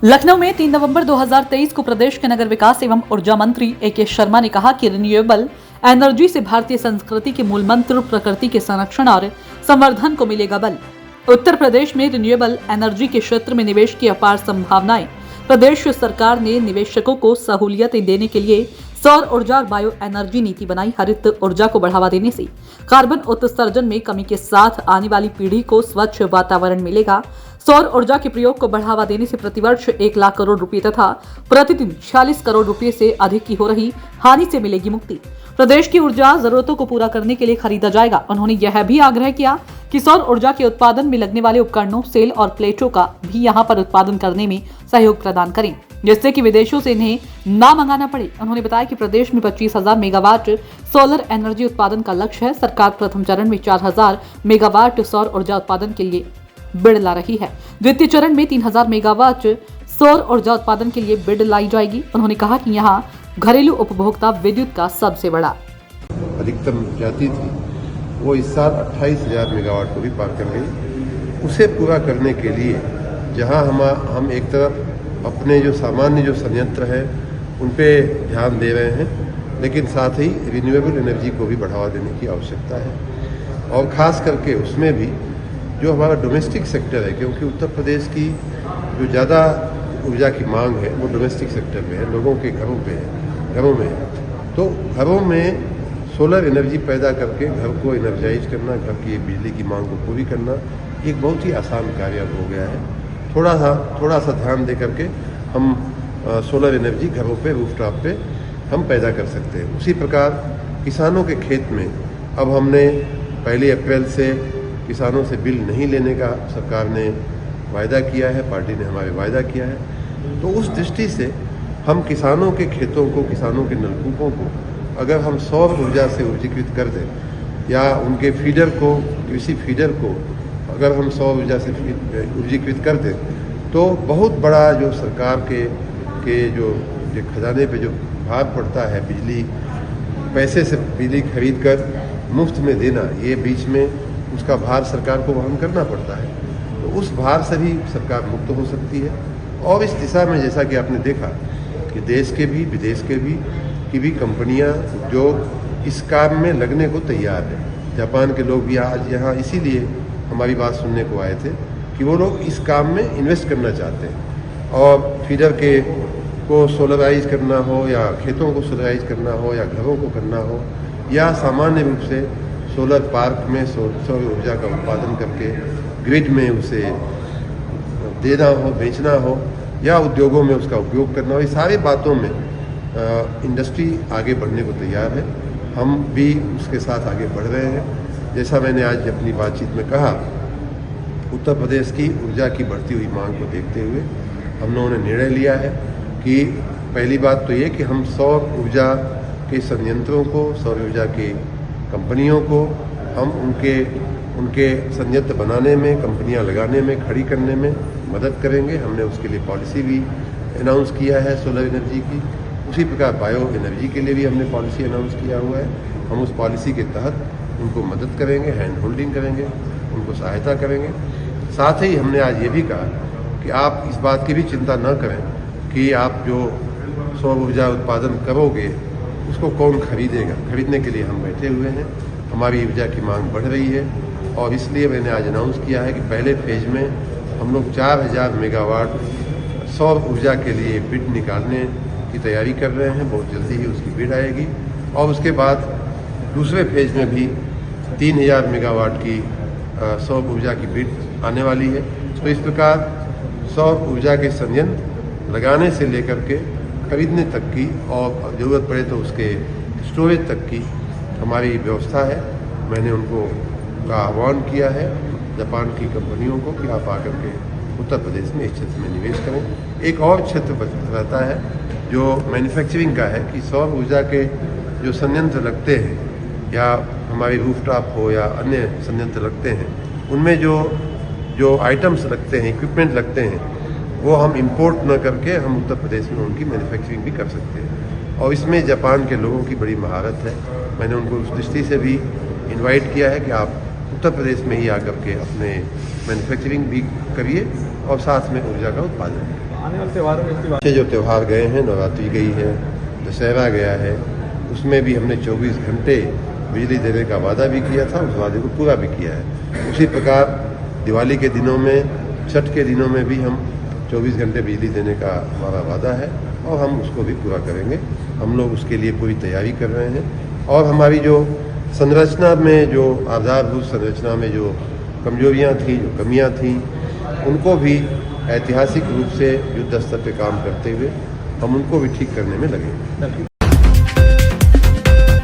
लखनऊ में 3 नवंबर 2023 को प्रदेश के नगर विकास एवं ऊर्जा मंत्री ए.के. शर्मा ने कहा कि रिन्यूएबल एनर्जी से भारतीय संस्कृति के मूल मंत्र प्रकृति के संरक्षण और संवर्धन को मिलेगा बल। उत्तर प्रदेश में रिन्यूएबल एनर्जी के क्षेत्र में निवेश की अपार संभावनाएं। प्रदेश सरकार ने निवेशकों को सहूलियतें देने के लिए सौर ऊर्जा और बायो एनर्जी नीति बनाई। हरित ऊर्जा को बढ़ावा देने से कार्बन उत्सर्जन में कमी के साथ आने वाली पीढ़ी को स्वच्छ वातावरण मिलेगा। सौर ऊर्जा के प्रयोग को बढ़ावा देने से प्रतिवर्ष 1 लाख करोड़ रुपए तथा प्रतिदिन 46 करोड़ रुपए से अधिक की हो रही हानि से मिलेगी मुक्ति। प्रदेश की ऊर्जा जरूरतों को पूरा करने के लिए खरीदा जाएगा। उन्होंने यह भी आग्रह किया कि सौर ऊर्जा के उत्पादन में लगने वाले उपकरणों, सेल और प्लेटों का भी यहां पर उत्पादन करने में सहयोग प्रदान करें, जिससे कि विदेशों से इन्हें ना मंगाना पड़े। उन्होंने बताया कि प्रदेश में 25,000 मेगावाट सोलर एनर्जी उत्पादन का लक्ष्य है। सरकार प्रथम चरण में 4,000 मेगावाट सौर ऊर्जा उत्पादन के लिए बिड ला रही है। द्वितीय चरण में 3,000 मेगावाट सौर ऊर्जा उत्पादन के लिए बिड लाई जाएगी। उन्होंने कहा कि यहाँ घरेलू उपभोक्ता विद्युत का सबसे बड़ा अधिकतम जाती थी, वो इस साल 28,000 मेगावाट को भी पार कर गई। उसे पूरा करने के लिए जहां हम एक तरफ अपने जो सामान्य जो संयंत्र हैं उन पे ध्यान दे रहे हैं, लेकिन साथ ही रिन्यूएबल एनर्जी को भी बढ़ावा देने की आवश्यकता है। और ख़ास करके उसमें भी जो हमारा डोमेस्टिक सेक्टर है, क्योंकि उत्तर प्रदेश की जो ज़्यादा ऊर्जा की मांग है वो डोमेस्टिक सेक्टर में है, लोगों के घरों में है। तो घरों में सोलर एनर्जी पैदा करके घर को एनर्जाइज करना, घर की बिजली की मांग को पूरी करना एक बहुत ही आसान कार्य हो गया है। थोड़ा सा ध्यान दे करके हम सोलर एनर्जी घरों पे, रूफटॉप पे हम पैदा कर सकते हैं। उसी प्रकार किसानों के खेत में अब हमने 1 अप्रैल से किसानों से बिल नहीं लेने का सरकार ने वायदा किया है, पार्टी ने हमारे वायदा किया है। तो उस दृष्टि से हम किसानों के खेतों को, किसानों के नलकूपों को अगर हम सौर ऊर्जा से ऊर्जीकृत कर दें, या उनके फीडर को, कृषि फीडर को अगर हम सौर ऊर्जा से ऊर्जीकृत कर दें, तो बहुत बड़ा जो सरकार के जो खजाने पे जो भार पड़ता है, बिजली पैसे से बिजली खरीद कर मुफ्त में देना, ये बीच में उसका भार सरकार को वहन करना पड़ता है। तो उस भार से भी सरकार मुक्त हो सकती है। और इस दिशा में जैसा कि आपने देखा कि देश के भी, विदेश के भी की भी कंपनियां, उद्योग इस काम में लगने को तैयार है। जापान के लोग भी आज यहाँ इसीलिए हमारी बात सुनने को आए थे कि वो लोग इस काम में इन्वेस्ट करना चाहते हैं। और फीडर को सोलराइज करना हो, या खेतों को सोलराइज करना हो, या घरों को करना हो, या सामान्य रूप से सोलर पार्क में सौर ऊर्जा का उत्पादन करके ग्रिड में उसे देना हो, बेचना हो, या उद्योगों में उसका उपयोग करना हो, ये सारी बातों में इंडस्ट्री आगे बढ़ने को तैयार है। हम भी उसके साथ आगे बढ़ रहे हैं। जैसा मैंने आज अपनी बातचीत में कहा, उत्तर प्रदेश की ऊर्जा की बढ़ती हुई मांग को देखते हुए हम लोगों ने निर्णय लिया है कि पहली बात तो ये कि हम सौर ऊर्जा के संयंत्रों को, सौर ऊर्जा की कंपनियों को हम उनके संयंत्र बनाने में, कंपनियां लगाने में, खड़ी करने में मदद करेंगे। हमने उसके लिए पॉलिसी भी अनाउंस किया है सोलर एनर्जी की। उसी प्रकार बायो एनर्जी के लिए भी हमने पॉलिसी अनाउंस किया हुआ है। हम उस पॉलिसी के तहत उनको मदद करेंगे, हैंड होल्डिंग करेंगे, उनको सहायता करेंगे। साथ ही हमने आज ये भी कहा कि आप इस बात की भी चिंता न करें कि आप जो सौर ऊर्जा उत्पादन करोगे उसको कौन खरीदेगा। खरीदने के लिए हम बैठे हुए हैं। हमारी ऊर्जा की मांग बढ़ रही है, और इसलिए मैंने आज अनाउंस किया है कि पहले फेज में हम लोग 4,000 मेगावाट सौर ऊर्जा के लिए बिड निकालने की तैयारी कर रहे हैं। बहुत जल्दी ही उसकी बिड आएगी, और उसके बाद दूसरे फेज में भी 3,000 मेगावाट की सौर ऊर्जा की बिड आने वाली है। तो इस प्रकार सौर ऊर्जा के संयंत्र लगाने से लेकर के खरीदने तक की, और ज़रूरत पड़े तो उसके स्टोरेज तक की हमारी व्यवस्था है। मैंने उनको का आह्वान किया है, जापान की कंपनियों को, कि आप आकर के उत्तर प्रदेश में इस क्षेत्र में निवेश करें। एक और क्षेत्र रहता है जो मैन्युफैक्चरिंग का है, कि सौर ऊर्जा के जो संयंत्र लगते हैं, या हमारी रूफटॉप हो या अन्य संयंत्र लगते हैं, उनमें जो आइटम्स लगते हैं, इक्विपमेंट लगते हैं, वो हम इंपोर्ट न करके हम उत्तर प्रदेश में उनकी मैन्युफैक्चरिंग भी कर सकते हैं। और इसमें जापान के लोगों की बड़ी महारत है। मैंने उनको उस दृष्टि से भी इनवाइट किया है कि आप उत्तर प्रदेश में ही आकर के अपने मैन्युफैक्चरिंग भी करिए और साथ में ऊर्जा का उत्पादन करिए। आने वाले त्योहारों में इसकी बात अच्छे जो त्यौहार गए हैं, नवरात्रि गई है, दशहरा गया है, उसमें भी हमने 24 घंटे बिजली देने का वादा भी किया था, उस वादे को पूरा भी किया है। उसी प्रकार दिवाली के दिनों में, छठ के दिनों में भी हम 24 घंटे बिजली देने का हमारा वादा है और हम उसको भी पूरा करेंगे। हम लोग उसके लिए पूरी तैयारी कर रहे हैं और हमारी जो संरचना में, जो आधारभूत संरचना में जो कमजोरियां थी, जो कमियां थी, उनको भी ऐतिहासिक रूप से युद्ध स्तर पे काम करते हुए हम उनको भी ठीक करने में लगे।